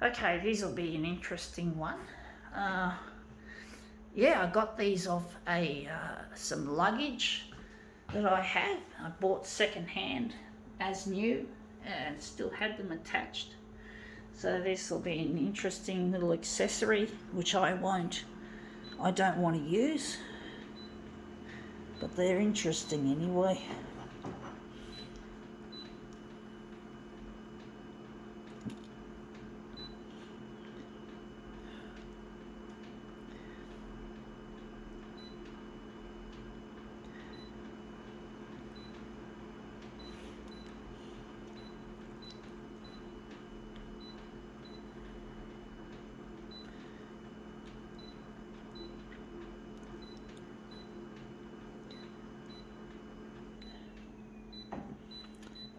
Okay, these will be an interesting one. Yeah, I got these off some luggage that I had. I bought second hand as new and still had them attached. So this will be an interesting little accessory which I don't want to use, but they're interesting anyway.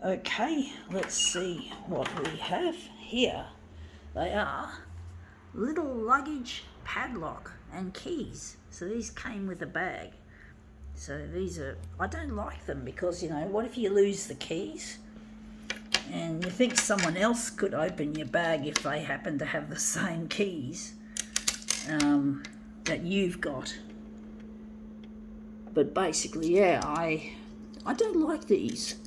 Okay, let's see what we have here. They are little luggage padlock and keys. So these came with a bag. So these are, I don't like them because, what if you lose the keys? And you think someone else could open your bag if they happen to have the same keys that you've got. But basically, yeah, I don't like these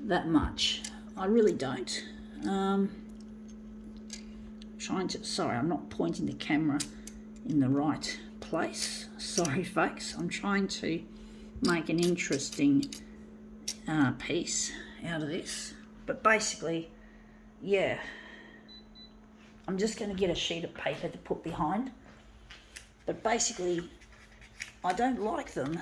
that much. I really don't. Sorry, I'm not pointing the camera in the right place. Sorry, folks. I'm trying to make an interesting piece out of this. But basically, yeah, I'm just going to get a sheet of paper to put behind. But basically, I don't like them.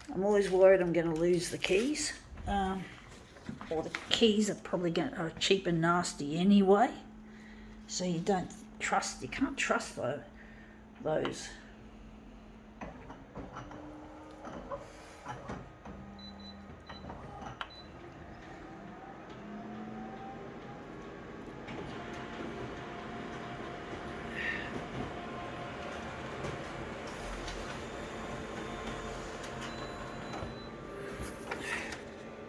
I'm always worried I'm going to lose the keys, or the keys are probably are cheap and nasty anyway. So you can't trust those.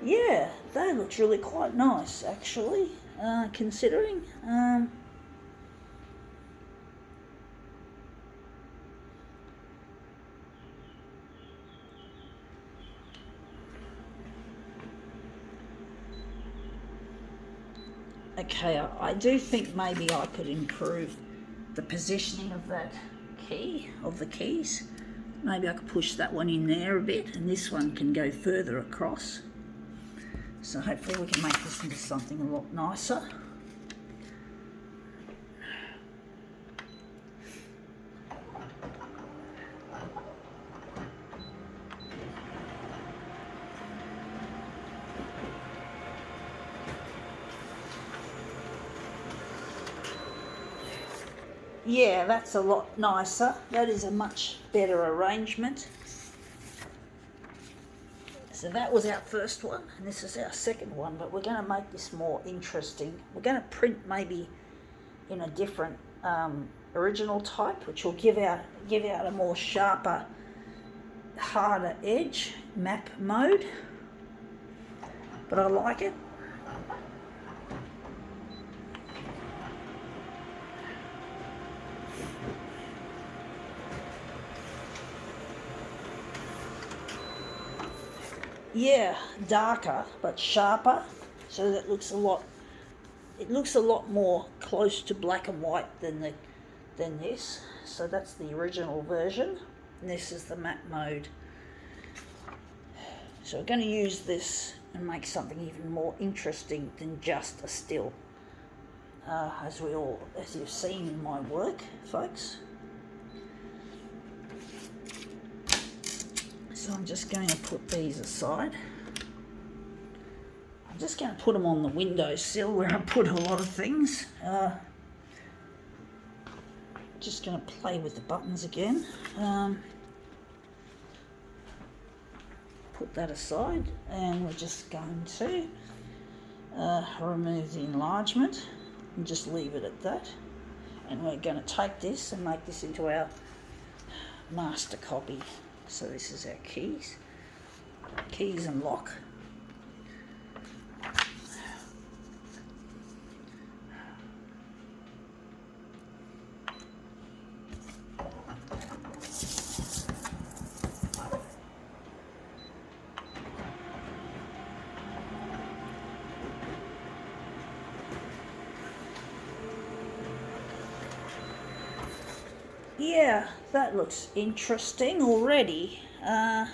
Yeah, that looks really quite nice, actually, considering. Okay, I do think maybe I could improve the positioning of that key, of the keys. Maybe I could push that one in there a bit, and this one can go further across. So hopefully we can make this into something a lot nicer. Yeah, that's a lot nicer. That is a much better arrangement. So that was our first one, and this is our second one, but we're going to make this more interesting. We're going to print maybe in a different original type, which will give out a more sharper, harder edge, map mode. But I like it. Yeah, darker but sharper, so that looks a lot more close to black and white than this. So that's the original version, and this is the matte mode. So we're going to use this and make something even more interesting than just a still, as you've seen in my work, folks. So I'm just going to put these aside. I'm just going to put them on the windowsill where I put a lot of things. Just going to play with the buttons again. Put that aside, and we're just going to remove the enlargement and just leave it at that. And we're going to take this and make this into our master copy. So this is our keys and lock. Yeah, that looks interesting already. I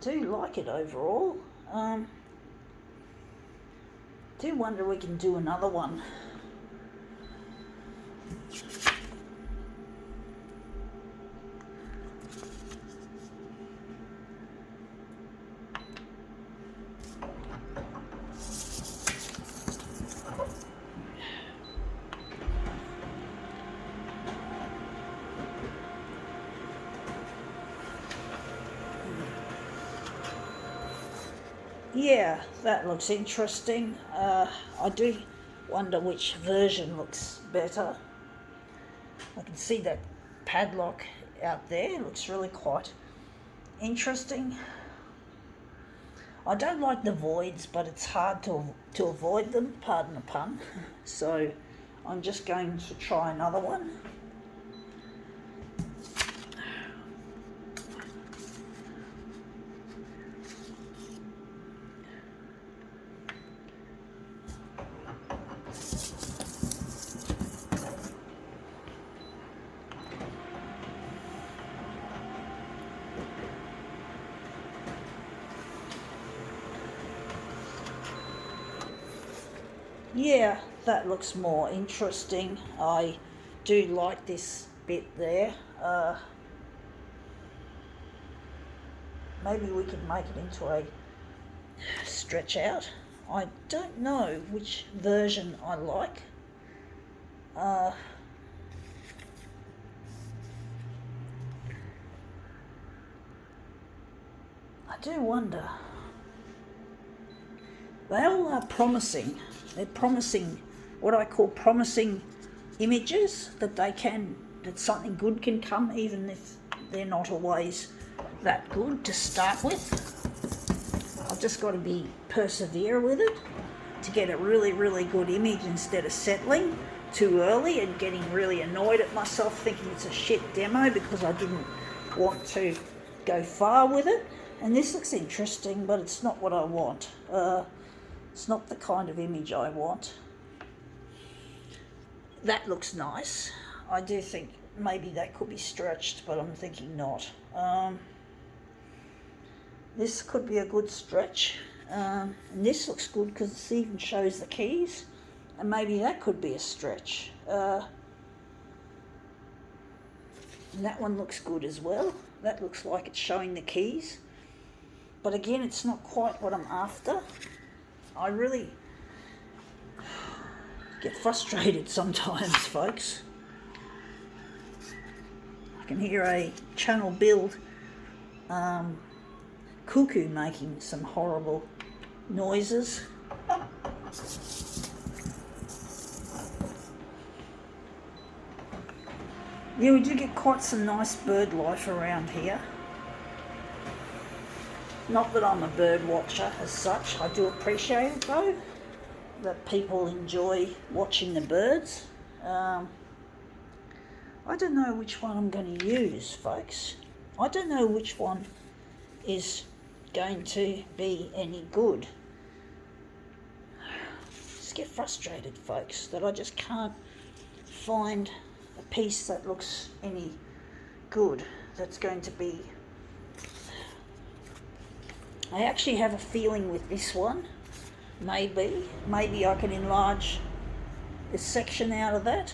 do like it overall. Do wonder we can do another one. Yeah, that looks interesting. I do wonder which version looks better. I can see that padlock out there. It looks really quite interesting. I don't like the voids, but it's hard to avoid them, pardon the pun. So I'm just going to try another one. Yeah, that looks more interesting. I do like this bit there. Maybe we could make it into a stretch out. I don't know which version I like. I do wonder. They all are promising. They're promising, what I call promising images, that that something good can come, even if they're not always that good to start with. I've just got to persevere with it to get a really, really good image instead of settling too early and getting really annoyed at myself thinking it's a shit demo because I didn't want to go far with it. And this looks interesting, but it's not what I want. It's not the kind of image I want. That looks nice. I do think maybe that could be stretched, but I'm thinking not. This could be a good stretch. And this looks good because it even shows the keys. And maybe that could be a stretch. And that one looks good as well. That looks like it's showing the keys. But again, it's not quite what I'm after. I really get frustrated sometimes, folks. I can hear a channel build cuckoo making some horrible noises. Yeah, we do get quite some nice bird life around here. Not that I'm a bird watcher as such. I do appreciate it though, that people enjoy watching the birds. I don't know which one I'm going to use, folks. I don't know which one is going to be any good. Just get frustrated, folks, that I just can't find a piece that looks any good, that's going to be... I actually have a feeling with this one, maybe I can enlarge this section out of that.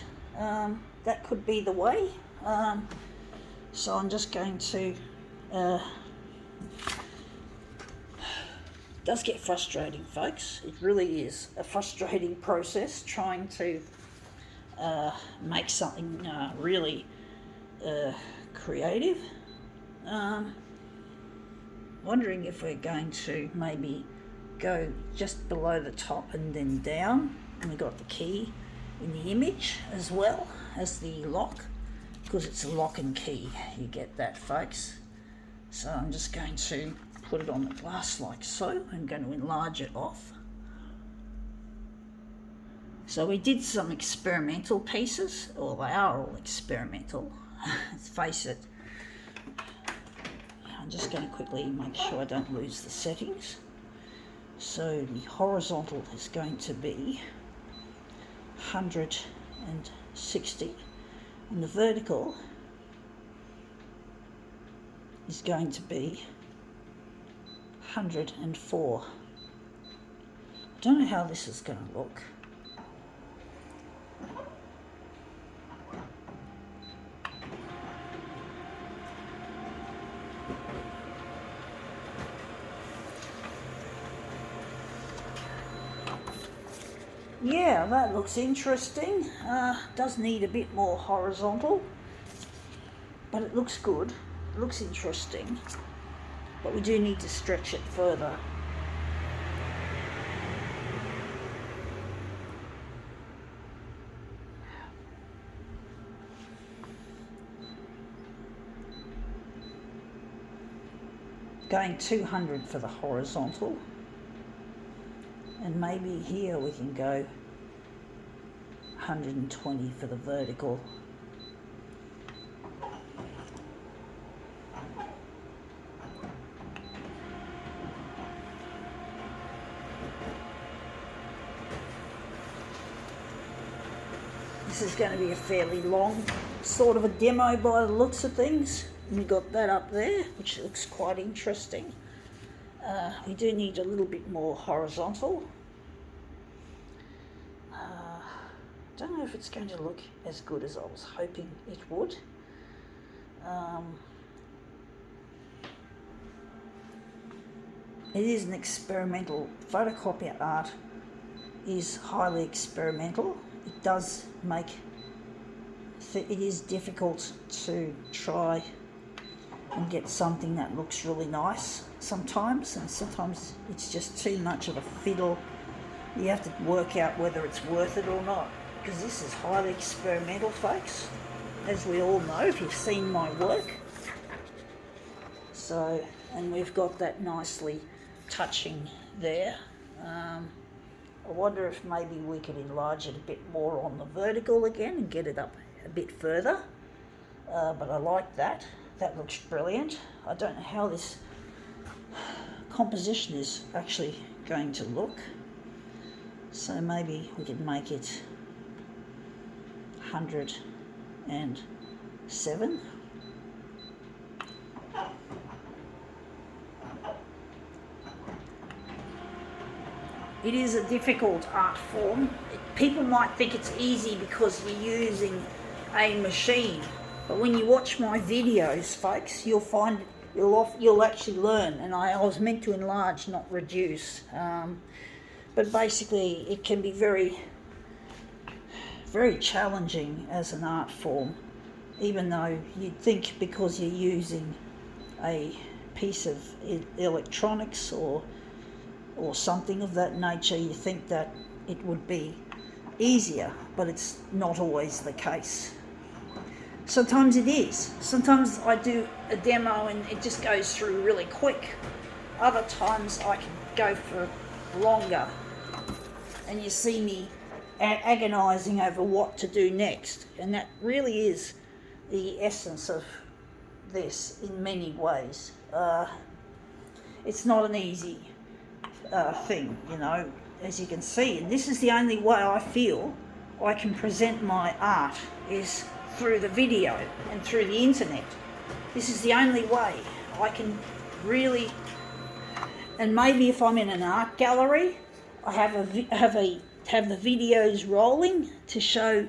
That could be the way. So I'm just going to... it does get frustrating, folks. It really is a frustrating process trying to make something really creative. Wondering if we're going to maybe go just below the top and then down, and we've got the key in the image as well as the lock, because it's a lock and key. You get that, folks. So I'm just going to put it on the glass like so. I'm going to enlarge it off. So we did some experimental pieces, or they are all experimental. Let's face it. I'm just going to quickly make sure I don't lose the settings. So the horizontal is going to be 160 and the vertical is going to be 104. I don't know how this is going to look. Yeah, that looks interesting. Does need a bit more horizontal, but it looks good. It looks interesting, but we do need to stretch it further. Going 200 for the horizontal, and maybe here we can go 120 for the vertical. This is going to be a fairly long sort of a demo by the looks of things. We've got that up there, which looks quite interesting. We do need a little bit more horizontal. Don't know if it's going to look as good as I was hoping it would. It is an experimental. Photocopier art is highly experimental. It does make it is difficult to try and get something that looks really nice sometimes, and sometimes it's just too much of a fiddle. You have to work out whether it's worth it or not, because this is highly experimental, folks, as we all know if you've seen my work. So, and we've got that nicely touching there. I wonder if maybe we could enlarge it a bit more on the vertical again and get it up a bit further, but I like that. That looks brilliant. I don't know how this composition is actually going to look, so maybe we could make it 107. It is a difficult art form. People might think it's easy because you're using a machine, but when you watch my videos, folks, you'll find you'll actually learn. And I was meant to enlarge, not reduce. But basically, it can be very, very challenging as an art form, even though you'd think because you're using a piece of electronics or something of that nature, you think that it would be easier, but it's not always the case. Sometimes it is. Sometimes I do a demo and it just goes through really quick. Other times I can go for longer, and you see me agonizing over what to do next, and that really is the essence of this in many ways. It's not an easy thing, you know, as you can see, and this is the only way I feel I can present my art is through the video and through the internet. This is the only way I can really, and maybe if I'm in an art gallery, I have the videos rolling to show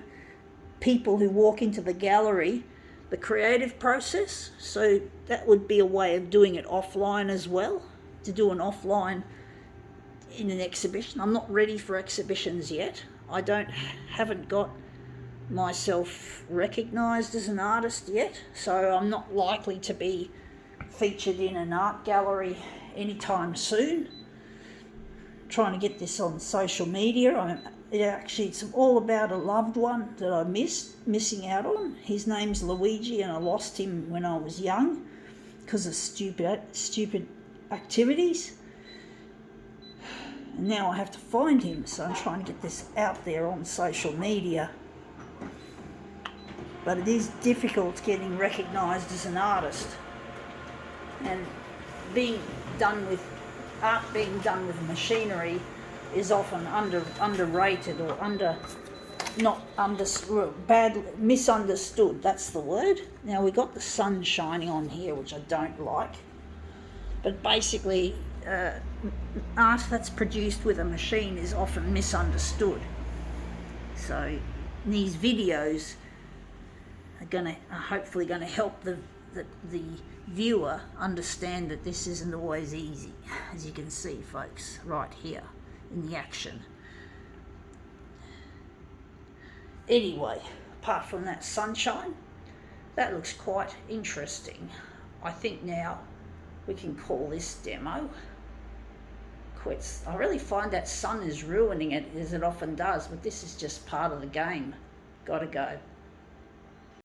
people who walk into the gallery the creative process. So that would be a way of doing it offline as well, to do an offline in an exhibition. I'm not ready for exhibitions yet. I haven't got myself recognised as an artist yet, so I'm not likely to be featured in an art gallery anytime soon. Trying to get this on social media. It's all about a loved one that I missing out on. His name's Luigi, and I lost him when I was young because of stupid activities. And now I have to find him, so I'm trying to get this out there on social media. But it is difficult getting recognised as an artist and being done with art being done with machinery is often underrated or misunderstood. That's the word. Now we've got the sun shining on here, which I don't like. But basically, art that's produced with a machine is often misunderstood. So these videos are hopefully going to help the viewer understand that this isn't always easy, as you can see, folks, right here in the action. Anyway, apart from that sunshine, that looks quite interesting. I think now we can call this demo quits. I really find that sun is ruining it, as it often does, but this is just part of the game. Gotta go.